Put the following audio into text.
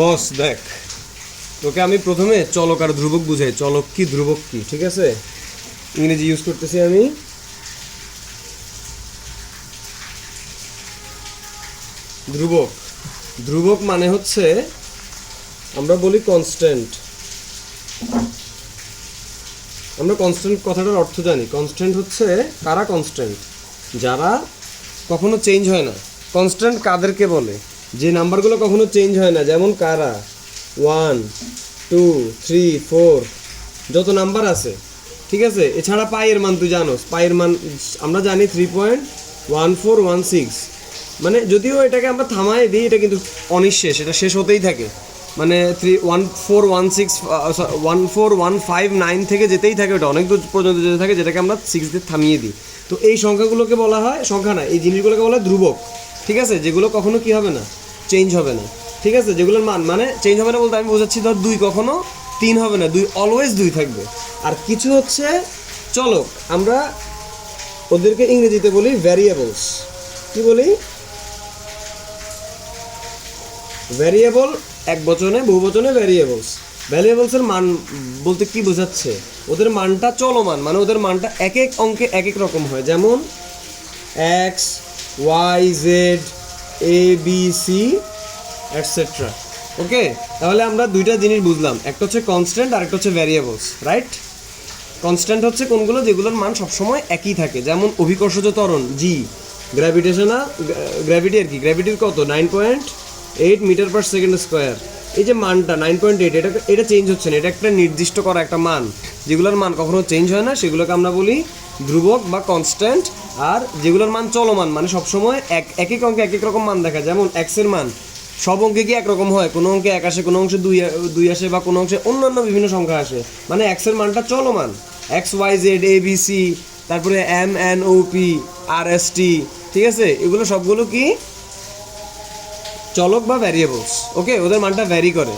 বস দেখ, তোকে আমি প্রথমে চলক আর ধ্রুবক বুঝাই। চলক কি, ধ্রুবক কি, ঠিক আছে? ইংরেজি ইউজ করতেছি আমি। ধ্রুবক, ধ্রুবক মানে হচ্ছে আমরা বলি কনস্ট্যান্ট। আমরা কনস্ট্যান্ট কথাটার অর্থ জানি। কনস্ট্যান্ট হচ্ছে কারা কনস্ট্যান্ট? যারা কখনো চেঞ্জ হয় না। কনস্ট্যান্ট কাদেরকে বলে? যে নাম্বারগুলো কখনো চেঞ্জ হয় না, যেমন কারা 1 2 3 4 যত নাম্বার আছে, ঠিক আছে? এছাড়া পাইয়ের মান তুই জানোস, পাইয়ের মান আমরা জানি 3.1416। মানে যদিও এটাকে আমরা থামাই দিই, এটা কিন্তু অনিঃশেষ, এটা শেষ হতেই থাকে। মানে 1415 থেকে যেতেই থাকে, ওটা অনেক দূর পর্যন্ত যেতে থাকে, যেটাকে আমরা 6 দিয়ে থামিয়ে দিই। তো এই সংখ্যাগুলোকে বলা হয়, সংখ্যা না, এই জিনিসগুলোকে বলা হয় ধ্রুবক, ঠিক আছে? যেগুলো কখনো কি হবে না, চেঞ্জ হবে না, ঠিক আছে? যেগুলোর মান মানে চেঞ্জ হবে না বলতে আমি বোঝাচ্ছি, ধর 2 কখনো 3 হবে না, 2 অলওয়েজ 2 থাকবে। আর কিছু হচ্ছে চলক, আমরা ওদেরকে ইংরেজিতে বলি ভ্যারিয়েবলস। কি বলি? ভ্যারিয়েবল, এক বচনে বহু বচনে ভ্যারিয়েবলস। ভ্যারিয়েবলসের মান বলতে কি বোঝাচ্ছে? ওদের মানটা চলমান, মানে ওদের মানটা এক এক অঙ্কে এক এক রকম হয়। যেমন এক্স, ওয়াই, জেড, এ, বি, সি এটসেট্রা। ওকে, তাহলে আমরা দুইটা জিনিস বুঝলাম, একটা হচ্ছে কনস্ট্যান্ট আর একটা হচ্ছে ভ্যারিয়েবলস, রাইট? কনস্ট্যান্ট হচ্ছে কোনগুলো? যেগুলোর মান সবসময় একই থাকে। যেমন অভিকর্ষজ ত্বরণ জি, গ্র্যাভিটেশনাল গ্র্যাভিটি আর কি, গ্র্যাভিটির কত 9.8 মিটার পার সেকেন্ড স্কোয়ার। এই যে মানটা 9.8, এটা চেঞ্জ হচ্ছে না, এটা একটা নির্দিষ্ট করা একটা মান। যেগুলোর মান কখনো চেঞ্জ হয় না সেগুলোকে আমরা বলি ধ্রুবক বা কনস্ট্যান্ট। আর যেগুলোর মান চলমান, মানে সবসময় এক এক অঙ্কে এক এক রকম মান দেখা। যেমন এক্সের মান সব অঙ্কে কি একরকম হয়? কোনো অঙ্কে 1 আসে, কোনো অংশে 2 আসে, বা কোনো অংশে অন্যান্য বিভিন্ন সংখ্যা আসে। মানে এক্সের মানটা চলমান, x Y Z A B C, তারপরে M N O P R S T, ঠিক আছে? এগুলো সবগুলো কি চলক বা ভ্যারিয়েবলস। ওকে, ওদের মানটা ভ্যারি করে।